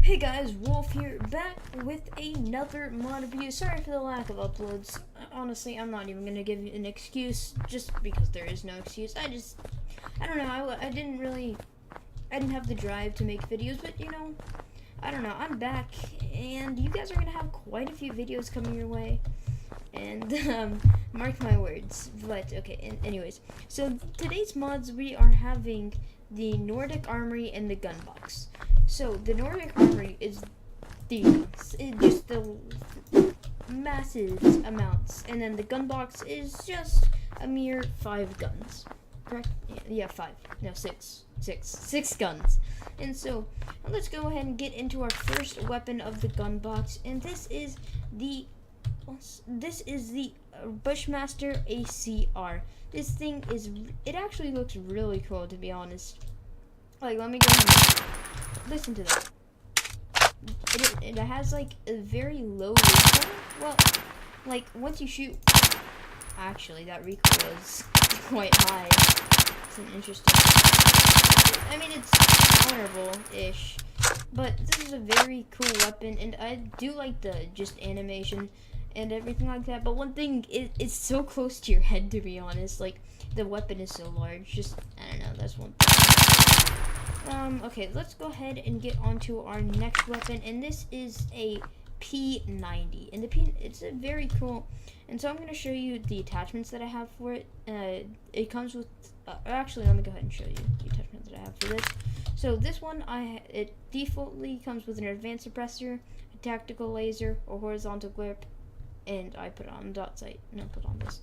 Hey guys, Wolf here, back with another mod review. Sorry for the lack of uploads. Honestly, I'm not even gonna give you an excuse, just because there is no excuse. I don't know, I didn't have the drive to make videos, but you know, I don't know, I'm back, and you guys are gonna have quite a few videos coming your way. And, mark my words. But, okay, anyways. So, today's mods, we are having the Nordic Armory and the gun box. So, the Nordic Armory is just the massive amounts. And then the gun box is just a mere 5 guns. Correct? Yeah, 5. No, 6. 6 guns. And so, let's go ahead and get into our first weapon of the gun box. And this is the Bushmaster ACR. This thing it actually looks really cool, to be honest. Like, let me go ahead and listen to that. It has like a very low recoil. Well, like once you shoot, actually that recoil is quite high. It's an interesting. I mean, it's honorable-ish, but this is a very cool weapon, and I do like the just animation and everything like that. But one thing, it's so close to your head, to be honest. Like, the weapon is so large. Just, I don't know, that's one thing. Okay, let's go ahead and get onto our next weapon, and this is a P90. And it's a very cool, and so I'm going to show you the attachments that I have for it. It comes with, actually, let me go ahead and show you the attachments that I have for this. So this one, it defaultly comes with an advanced suppressor, a tactical laser, a horizontal grip, and I put it on dot sight, and I put on this.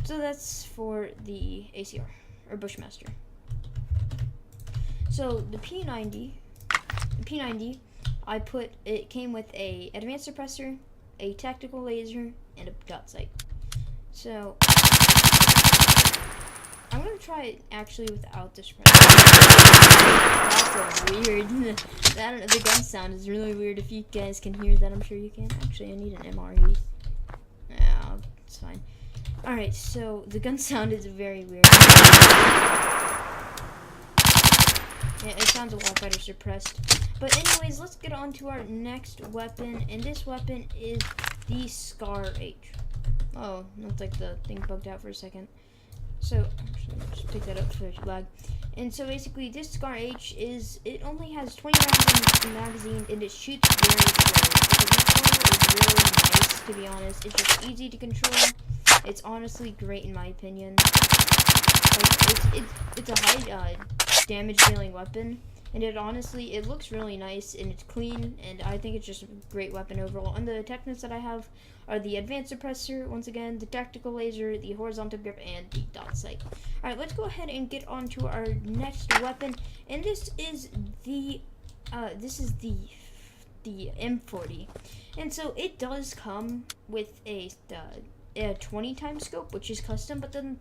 So that's for the ACR, or Bushmaster. So the P90, it came with a advanced suppressor, a tactical laser, and a dot sight. So I'm gonna try it actually without the suppressor. That's a weird. I don't know. The gun sound is really weird. If you guys can hear that, I'm sure you can. Actually, I need an MRE. No, it's fine. Alright, so the gun sound is very weird. Yeah, it sounds a lot better suppressed. But anyways, let's get on to our next weapon. And this weapon is the Scar H. Oh, looks like the thing bugged out for a second. So, actually, let's just pick that up for lag. And so basically, this Scar H it only has 20 rounds in the magazine, and it shoots very slow. The recoil is really nice, to be honest. It's just easy to control. It's honestly great in my opinion. Like, it's a high damage dealing weapon, and it looks really nice, and it's clean, and I think it's just a great weapon overall. And the attachments that I have are the advanced suppressor, once again, the tactical laser, the horizontal grip, and the dot sight. Alright, let's go ahead and get on to our next weapon, and this is the M40. And so it does come with a 20 times scope, which is custom, but then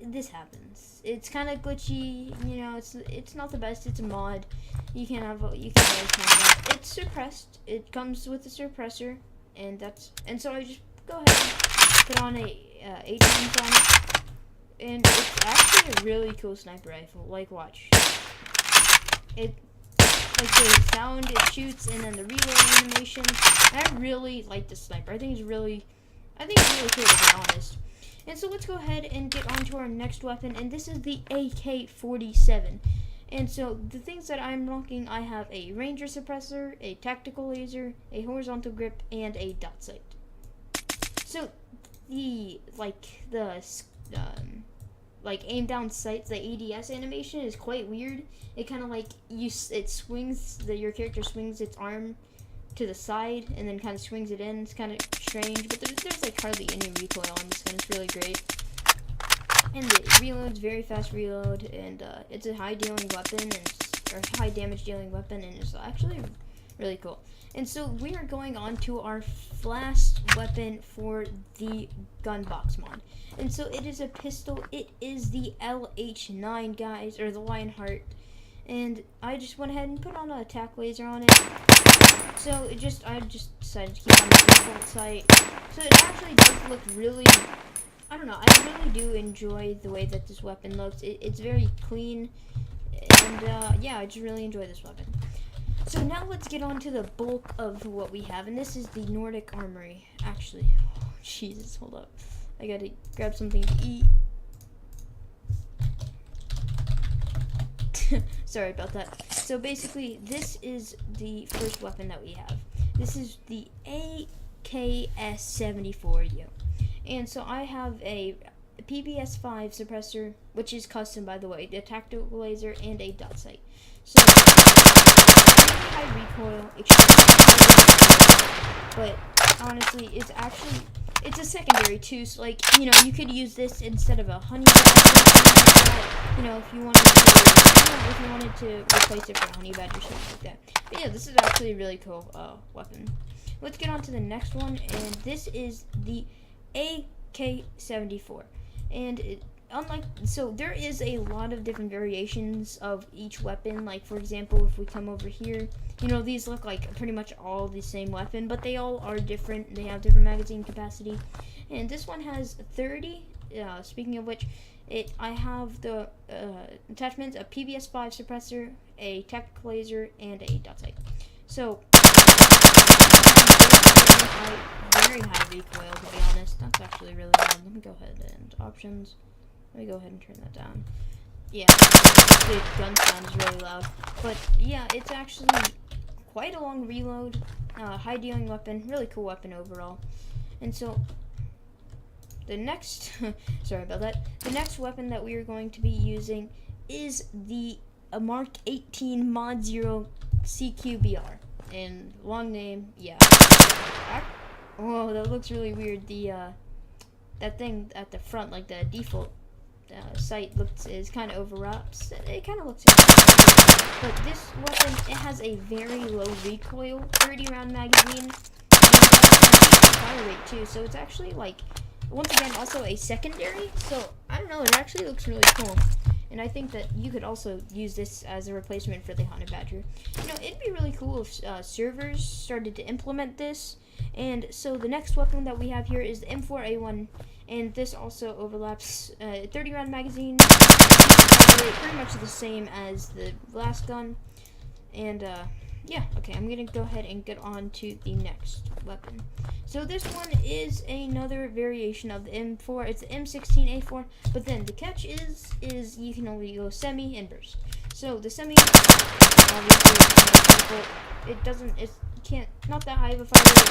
this happens. It's kind of glitchy, you know. It's not the best. It's a mod. You can always have that. It's suppressed. It comes with a suppressor, and so I just go ahead and put on a 8 times on it, and it's actually a really cool sniper rifle. Like, watch it. Like the sound it shoots, and then the reload animation. I really like the sniper. I think it's really cool, to be honest. And so let's go ahead and get on to our next weapon, and this is the AK-47. And so the things that I'm rocking, I have a ranger suppressor, a tactical laser, a horizontal grip, and a dot sight. So the aim down sights, the ADS animation is quite weird. It kind of like it swings, your character swings its arm to the side and then kind of swings it in. It's kind of strange, but there's like hardly any recoil on this gun. It's really great, and the reload's very fast reload, and it's a high dealing weapon, or high damage dealing weapon, and it's actually really cool. And so we are going on to our last weapon for the gun box mod, and so it is a pistol. It is the LH9, guys, or the Lionheart, and I just went ahead and put on a tac laser on it. So I just decided to keep on the default sight. So it actually does look really, I don't know, I really do enjoy the way that this weapon looks. It's very clean, and yeah, I just really enjoy this weapon. So now let's get on to the bulk of what we have, and this is the Nordic Armory. Actually, oh, Jesus, hold up. I gotta grab something to eat. Sorry about that. So basically, this is the first weapon that we have. This is the AKS-74U. And so I have a PBS-5 suppressor, which is custom, by the way, a tactical laser, and a dot sight. So, high recoil, but honestly, it's a secondary too. So, like, you know, you could use this instead of a honey badger, you know, if you wanted to replace it for a honey badger or something like that. But yeah, this is actually a really cool weapon. Let's get on to the next one, and this is the AK-74, and so there is a lot of different variations of each weapon. Like, for example, if we come over here, you know, these look like pretty much all the same weapon, but they all are different. They have different magazine capacity, and this one has 30. Speaking of which, I have the attachments: a PBS-5 suppressor, a tactical laser, and a dot sight. So very high recoil, to be honest. That's actually really loud. Let me go ahead and options. Let me go ahead and turn that down. Yeah, the gun sound is really loud. But yeah, it's actually quite a long reload. High dealing weapon. Really cool weapon overall. And so the next, sorry about that. The next weapon that we are going to be using is the Mark 18 Mod 0 CQBR. And long name, yeah. Oh, that looks really weird. That thing at the front, like the default sight, is kind of overwraps. It kind of looks interesting. But this weapon, it has a very low recoil, 30 round magazine, and fire rate too. So it's actually, like, once again, also a secondary. So I don't know, it actually looks really cool. And I think that you could also use this as a replacement for the Honey Badger. You know, it'd be really cool if servers started to implement this. And so the next weapon that we have here is the M4A1, and this also overlaps 30 round magazine, pretty much the same as the last gun. And yeah, okay, I'm gonna go ahead and get on to the next weapon. So this one is another variation of the M4. It's the M16A4, but then the catch is you can only go semi and burst. So the semi, obviously, not that high of a fire rate.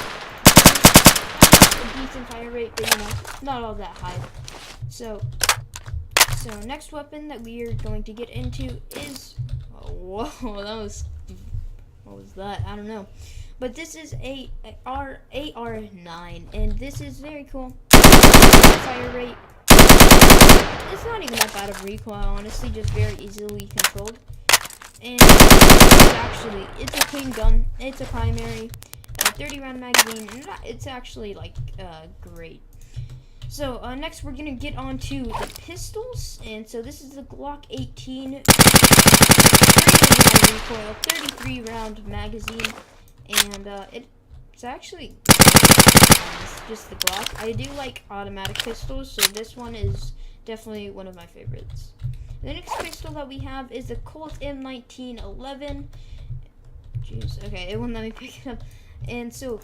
A decent fire rate, but you know, not all that high. So next weapon that we are going to get into is, whoa, what was that? I don't know. But this is a AR-9, and this is very cool. Fire rate. It's not even that bad of recoil, honestly, just very easily controlled. And it's a clean gun. It's a primary, 30 round magazine, and it's actually, like, great. So next we're gonna get on to the pistols, and so this is the Glock 18, recoil, 33 round magazine, and it's actually just the Glock. I do like automatic pistols, so this one is definitely one of my favorites. The next pistol that we have is the Colt M1911. Jeez, okay, it wouldn't let me pick it up. And so,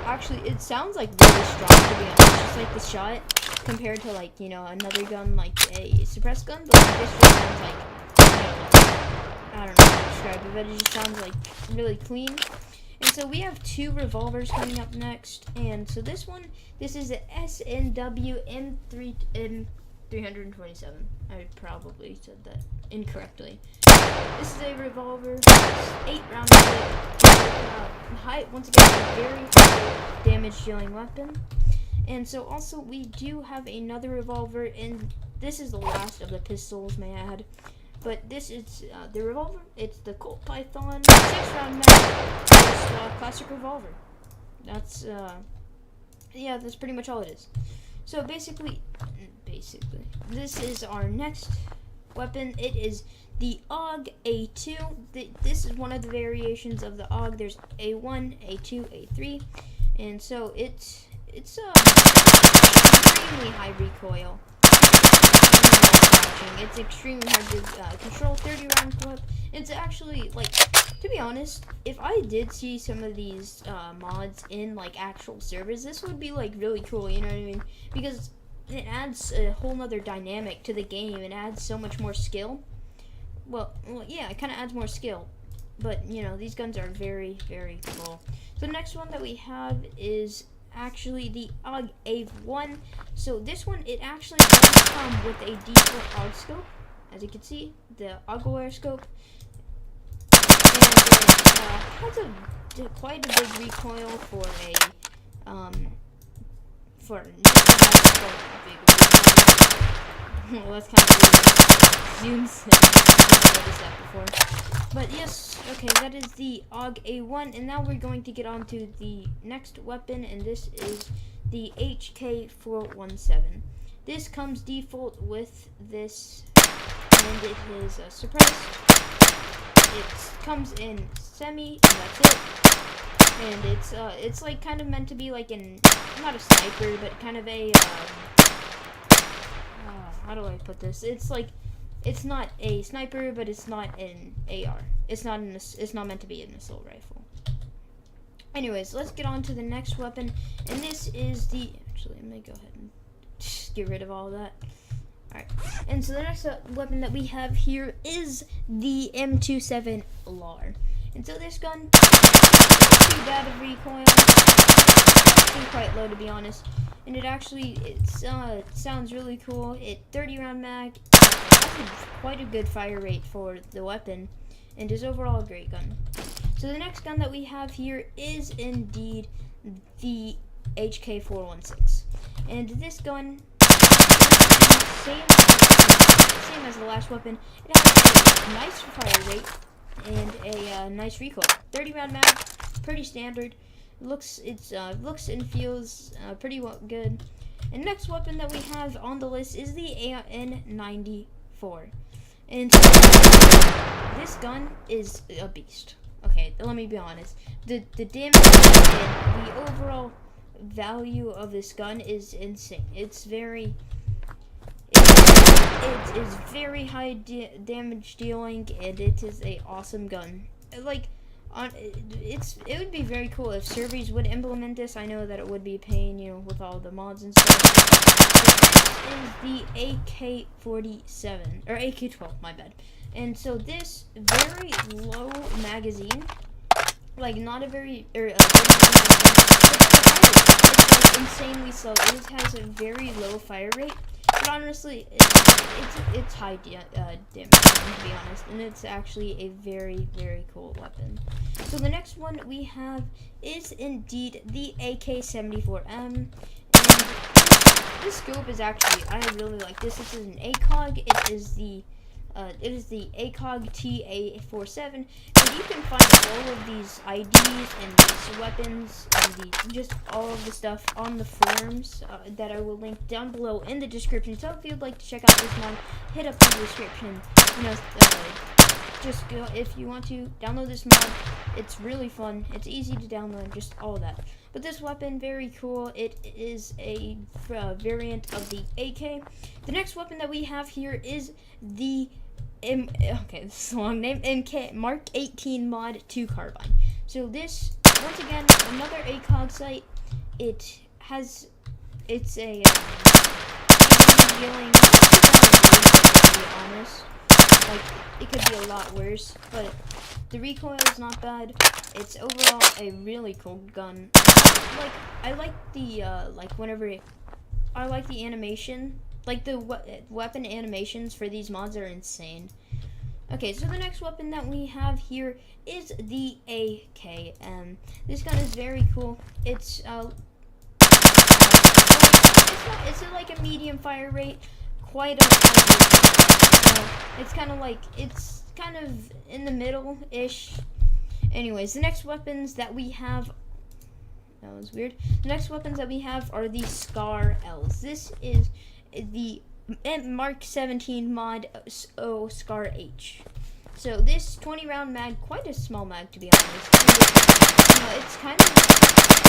actually, it sounds like really strong, to be honest, just like the shot, compared to, like, you know, another gun, like a suppressed gun, but like, this just sounds like, you know, I don't know how to describe it, but it just sounds like really clean. And so we have two revolvers coming up next, and so this is the SNW M327. I probably said that incorrectly. This is a revolver, 8 round once again, a very high damage dealing weapon. And so also we do have another revolver, and this is the last of the pistols, may I add. But this is the revolver. It's the Colt Python 6 round mag, classic revolver. That's yeah, that's pretty much all it is. So basically, this is our next weapon. It is the AUG A2. This is one of the variations of the AUG. There's A1, A2, A3, and so it's extremely high recoil. It's extremely hard to control. 30 round clip. It's actually like To be honest, if I did see some of these mods in like actual servers, this would be like really cool, you know what I mean? Because it adds a whole nother dynamic to the game. It adds so much more skill. Well yeah, it kind of adds more skill. But, you know, these guns are very, very cool. So the next one that we have is actually the AUG A1. So this one, it actually does come with a default AUG scope. As you can see, the AUG scope. And it has quite a big recoil for a, well, that's kind of weird. Zooms. I've noticed that before. But yes, okay, that is the AUG A1, and now we're going to get on to the next weapon, and this is the HK417. This comes default with this, and it is suppressed. It comes in semi, and that's it. And it's like kind of meant to be like not a sniper, but kind of a how do I put this? It's like, it's not a sniper, but it's not an AR. It's not meant to be an assault rifle. Anyways, let's get on to the next weapon, and this is the, actually, I'm gonna go ahead and just get rid of all of that. Alright, and so the next weapon that we have here is the M27 LAR. And so this gun, not too bad of recoil, actually quite low to be honest, and it sounds really cool. 30 round mag, quite a good fire rate for the weapon, and is overall a great gun. So the next gun that we have here is indeed the HK416, and this gun is same as the last weapon. It has a nice fire rate and a nice recoil. 30 round mag, pretty standard. Looks and feels pretty good. And next weapon that we have on the list is the AN94. And this gun is a beast. Okay, let me be honest. The damage and the overall value of this gun is insane. It is very high damage dealing, and it is a awesome gun. Like, it would be very cool if servers would implement this. I know that it would be a pain, you know, with all the mods and stuff. This is the AK-47, or AK-12, my bad. And so this very low magazine, like not a very, it's like insanely slow. It has a very low fire rate. But honestly, it's high damage, to be honest, and it's actually a very, very cool weapon. So the next one we have is indeed the AK-74M, and this scope is actually, I really like this. This is an ACOG. It is the ACOG TA47, and you can find all of these IDs and these weapons and just all of the stuff on the forums that I will link down below in the description. So if you'd like to check out this mod, hit up the description. You know, just go, if you want to download this mod. It's really fun. It's easy to download, just all that. But this weapon, very cool. It is a variant of the AK. The next weapon that we have here is the okay, this is a long name, MK Mark 18 Mod 2 carbine. So this, once again, another ACOG site. It's a dealing, to be honest. Like, it could be a lot worse, but the recoil is not bad. It's overall a really cool gun. Like, I like the I like the animation. Like, the weapon animations for these mods are insane. Okay, so the next weapon that we have here is the AKM. This gun is very cool. It's like a medium fire rate, quite a it's kind of in the middle-ish. Anyways, the next weapons that we have, that was weird. The next weapons that we have are the Scar Ls. This is the Mark 17 Mod O Scar H. So this 20 round mag, quite a small mag to be honest. It's kind of,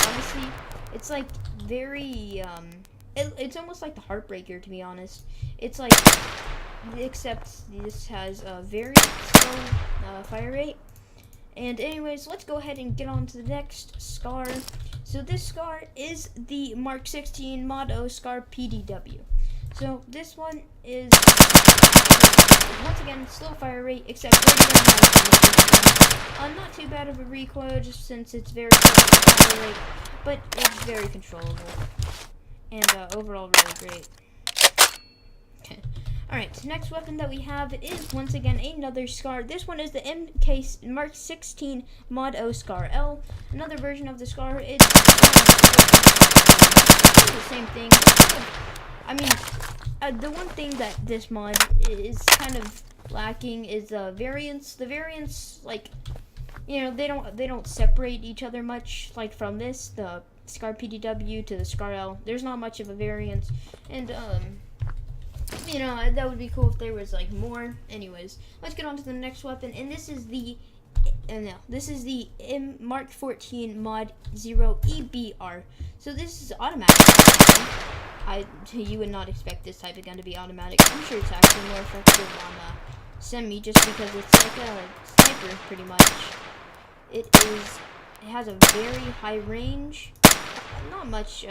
honestly, it's like very, it's almost like the Heartbreaker to be honest. It's like, except this has a very slow fire rate, And anyways, let's go ahead and get on to the next SCAR. So this SCAR is the Mark 16 Mod O SCAR PDW. So this one is, once again, slow fire rate, except not too bad of a recoil, just since it's very slow fire rate, but it's very controllable, and overall really great. Okay. Alright, next weapon that we have is, once again, another SCAR. This one is the MK Mark 16 Mod O SCAR L. Another version of the SCAR. It's the same thing. I mean, the one thing that this mod is kind of lacking is variants. The variants, like, you know, they don't separate each other much. Like from this, the SCAR PDW to the SCAR L, there's not much of a variance, and you know, that would be cool if there was like more. Anyways, let's get on to the next weapon, and this is the Mark 14 Mod 0 EBR. So this is automatic. You would not expect this type of gun to be automatic. I'm sure it's actually more effective on semi, just because it's like a sniper pretty much. It has a very high range, not much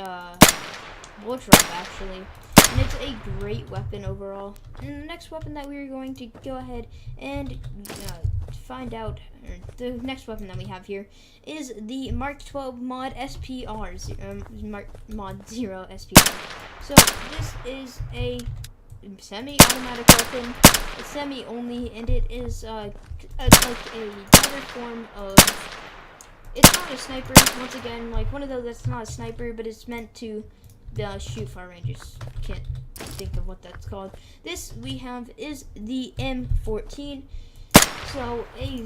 bullet drop actually. And it's a great weapon overall. And the next weapon that we're going to go ahead and find out, the next weapon that we have here is the Mark 12 Mod SPR, Mod 0 SPR. So this is a semi-automatic weapon. It's semi-only, and it is like another form of. It's not a sniper. Once again, like one of those that's not a sniper, but it's meant to shoot far ranges. Can't think of what that's called. This we have is the M14. So a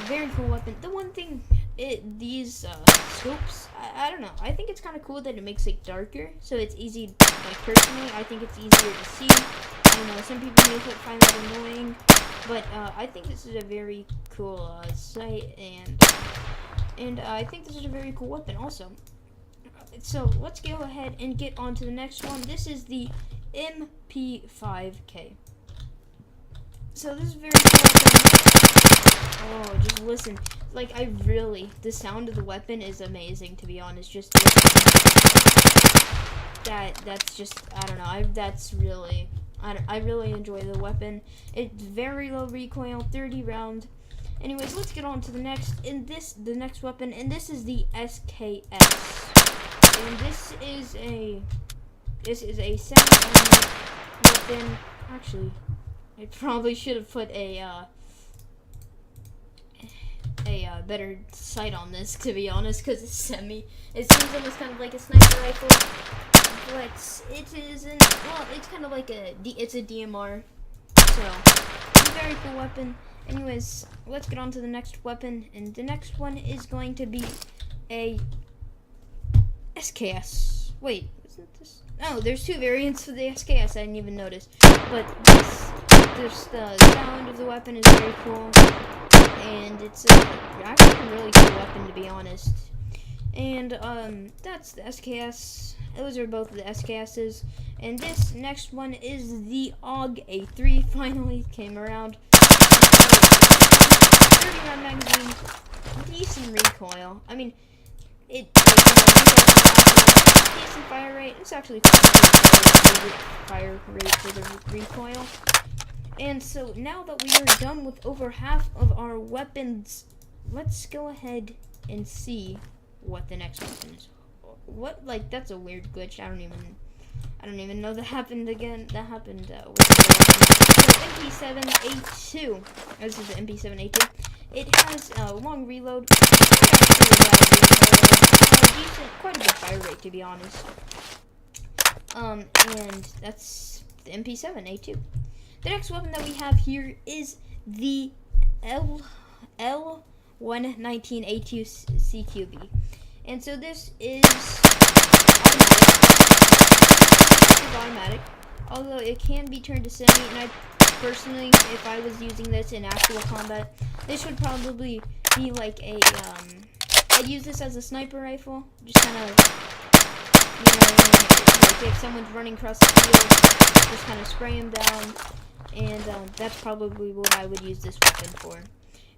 very cool weapon. The one thing, these scopes, I don't know. I think it's kind of cool that it makes it darker, so it's easy. Like personally, I think it's easier to see. I don't know. Some people may find that annoying, but I think this is a very cool sight, and I think this is a very cool weapon also. So let's go ahead and get on to the next one. This is the MP5K. So this is very cool. Oh, just listen. Like, the sound of the weapon is amazing, to be honest. Just that's just, I don't know. I really enjoy the weapon. It's very low recoil, 30 round. Anyways, let's get on to the next. The next weapon, and this is the SKS. And this is a semi-automatic weapon. Actually, I probably should have put a better sight on this, to be honest, because it's semi. It seems almost kind of like a sniper rifle, but it isn't. Well, it's kind of like it's a DMR. So it's a very cool weapon. Anyways, let's get on to the next weapon, and the next one is going to be a SKS. Wait, isn't this? Oh, there's two variants for the SKS. I didn't even notice. But the sound of the weapon is very cool, and it's actually a really cool weapon, to be honest. And that's the SKS. Those are both the SKSs. And this next one is the AUG A3. Finally came around. 30 round magazine, decent recoil. I mean, decent fire rate. It's actually fire rate for the recoil. And so now that we are done with over half of our weapons, let's go ahead and see what the next weapon is. What? Like, that's a weird glitch. I don't even know that happened again. That happened with the MP7A2. This is the MP7A2. It has a long reload. Quite a good fire rate, to be honest. And that's the MP7A2. The next weapon that we have here is the L119A2 CQB. And so this is automatic, although it can be turned to semi, and I personally, if I was using this in actual combat, this would probably be like a, I'd use this as a sniper rifle, just kind of, like if someone's running across the field, just kind of spray them down, and that's probably what I would use this weapon for.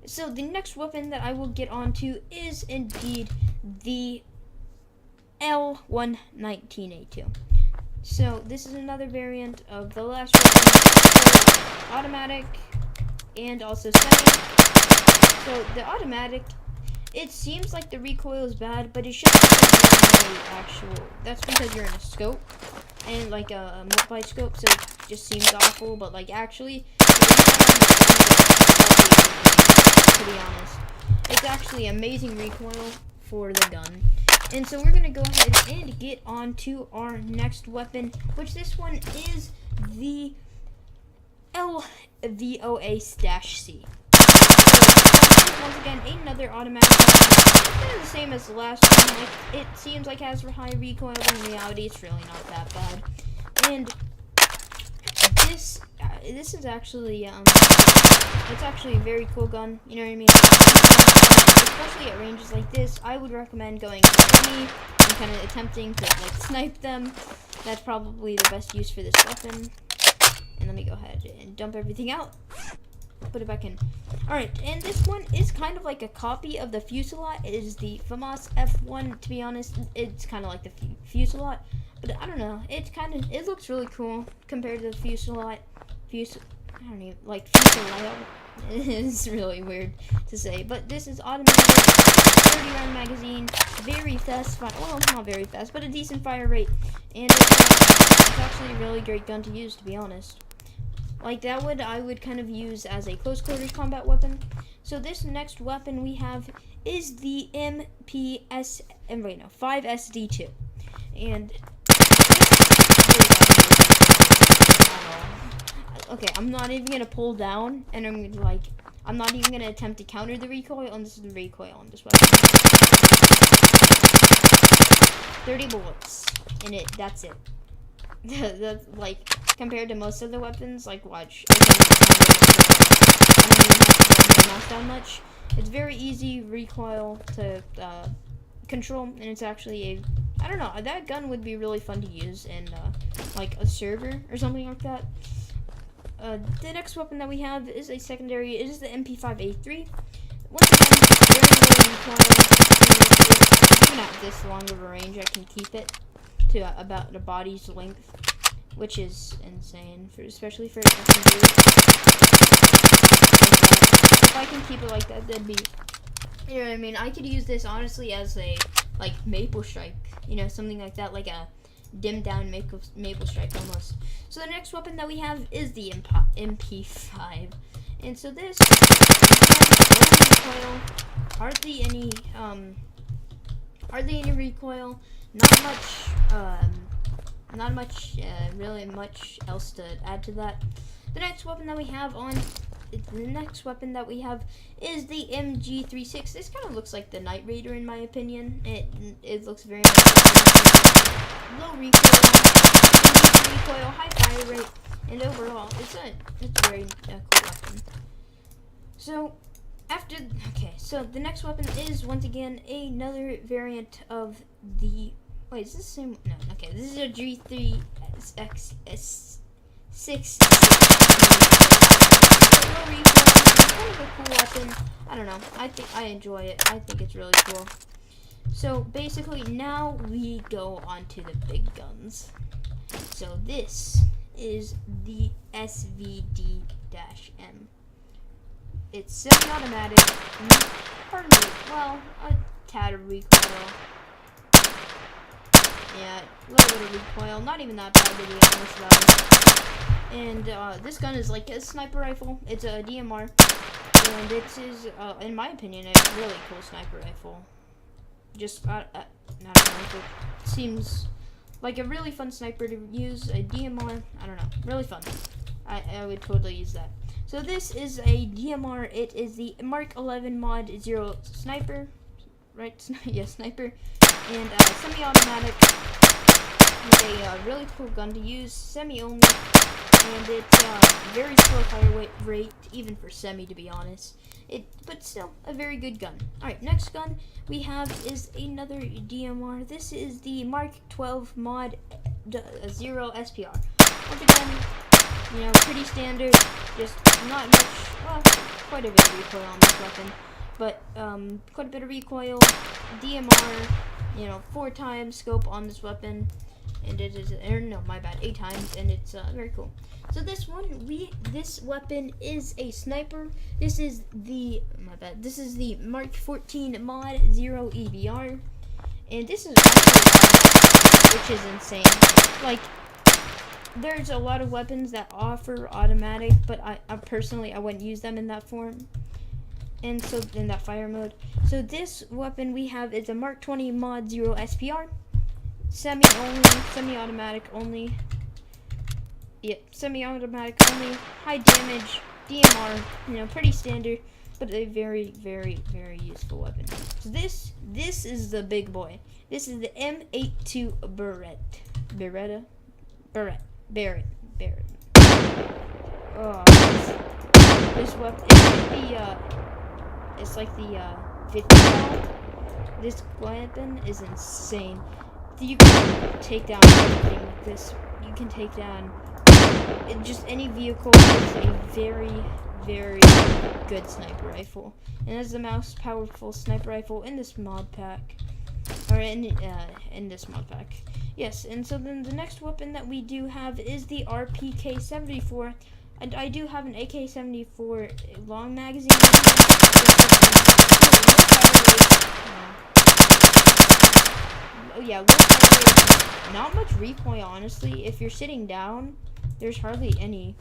So the next weapon that I will get onto is indeed the L119A2. So this is another variant of the last weapon, automatic and also semi. So the automatic, it seems like the recoil is bad, but it should be actual. That's because you're in a scope and like a multi scope, so it just seems awful. But like actually, to be honest, it's actually amazing recoil for the gun. And so we're gonna go ahead and get on to our next weapon, which this one is the LVOA-C. Once again, another automatic weapon. Kind of the same as the last one. Like, it seems like it has high recoil, but in reality, it's really not that bad. And this is actually it's actually a very cool gun. You know what I mean? Especially at ranges like this, I would recommend going to semi and kind of attempting to like snipe them. That's probably the best use for this weapon. And let me go ahead and dump everything out. Put it back in. Alright, and this one is kind of like a copy of the Fusillade. It is the FAMAS F1, to be honest. It's kind of like the Fusillade. But I don't know. It looks really cool compared to the Fusillade. I don't even, like, Fusillade. It's really weird to say. But this is automatic, 30-round magazine, very fast fire. Well, not very fast, but a decent fire rate. And it's actually a really great gun to use, to be honest. Like that I would kind of use as a close quarters combat weapon. So this next weapon we have is the 5SD2. And okay, I'm not even gonna pull down, and I'm not even gonna attempt to counter the recoil, and this is the recoil on this weapon. 30 bullets in it. That's it. That's like compared to most of the weapons. Like watch. I don't even have to mouse down much. It's very easy recoil to control, and it's actually I don't know. That gun would be really fun to use in like a server or something like that. The next weapon that we have is a secondary. It is the MP5A3. Once again, very low recoil. Even at this long of a range, I can keep it to about the body's length, which is insane, especially for SMG. If I can keep it like that, that'd be, you know what I mean? I could use this honestly as a like maple strike, you know, something like that, like a dimmed down maple strike almost. So the next weapon that we have is the MP5, and so this recoil, hardly any recoil, really much else to add to that. The next weapon that we have is the MG36. This kind of looks like the Night Raider in my opinion. It looks very much low recoil, high fire rate, and overall it's a very cool weapon. So so the next weapon is once again another variant of the. Wait, is this the same? No, okay. This is a G3X6. Kind of a cool weapon. I don't know. I enjoy it. I think it's really cool. So basically, now we go on to the big guns. So this is the SVD-M. It's semi-automatic. Pardon me. Well, a tad of recoil. Yeah, a little bit of recoil. Not even that bad to be honest though. And this gun is like a sniper rifle. It's a DMR. And it is, in my opinion, a really cool sniper rifle. Just, I don't know, it seems like a really fun sniper to use. A DMR, I don't know, really fun. I would totally use that. So this is a DMR. It is the Mark 11 Mod 0 sniper, right? Yeah, sniper. And semi-automatic. It's a really cool gun to use, semi only, and it's very slow fire rate, even for semi, to be honest. But still a very good gun. All right, next gun we have is another DMR. This is the Mark 12 Mod 0 SPR. Once again, You know, pretty standard, just not much, well, quite a bit of recoil on this weapon, but quite a bit of recoil, DMR, you know, 4 times scope on this weapon, and it is, or no, my bad, 8 times, and it's very cool. So this weapon is a sniper. This is the, this is the Mark 14 Mod 0 EBR, and this is actually, which is insane. Like, there's a lot of weapons that offer automatic, but I personally, I wouldn't use them in that form. And so, in that fire mode. So this weapon we have is a Mark 20 Mod 0 SPR. Semi-automatic only. Yep, semi-automatic only. High damage, DMR, you know, pretty standard, but a very, very, very useful weapon. So this is the big boy. This is the M82 Barrett. Oh, this weapon, it's like the 50 cal. This weapon is insane. You can take down everything with this. You can take down just any vehicle. It's a very, very good sniper rifle, and it's the most powerful sniper rifle in this mod pack, or in this mod pack. Yes, and so then the next weapon that we do have is the RPK-74, and I do have an AK-74 long magazine. Oh yeah, not much recoil, honestly. If you're sitting down, there's hardly any,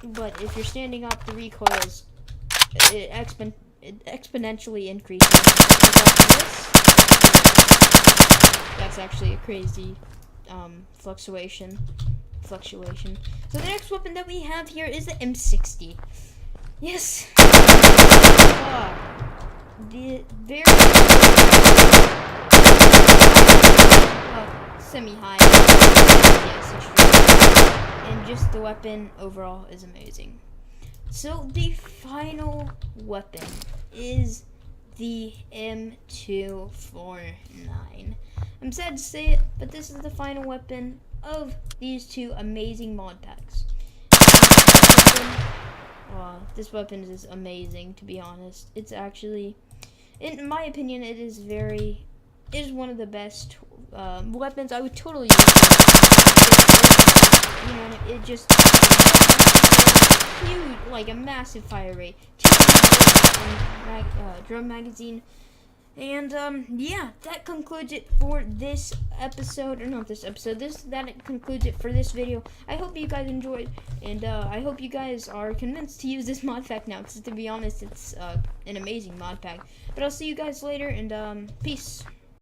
but if you're standing up, the recoil is exponentially increasing. That's actually a crazy fluctuation. So the next weapon that we have here is the M60. Yes. The very semi-high. Yes, and just the weapon overall is amazing. So the final weapon is the M249. I'm sad to say it, but this is the final weapon of these 2 amazing mod packs. This weapon is amazing, to be honest. It's actually, in my opinion, it is one of the best weapons. I would totally use it. You know, it just huge, like a massive fire rate, drum magazine, and yeah, that concludes it for this episode, or not this episode. That concludes it for this video. I hope you guys enjoyed, and I hope you guys are convinced to use this mod pack now. Because to be honest, it's an amazing mod pack. But I'll see you guys later, and peace.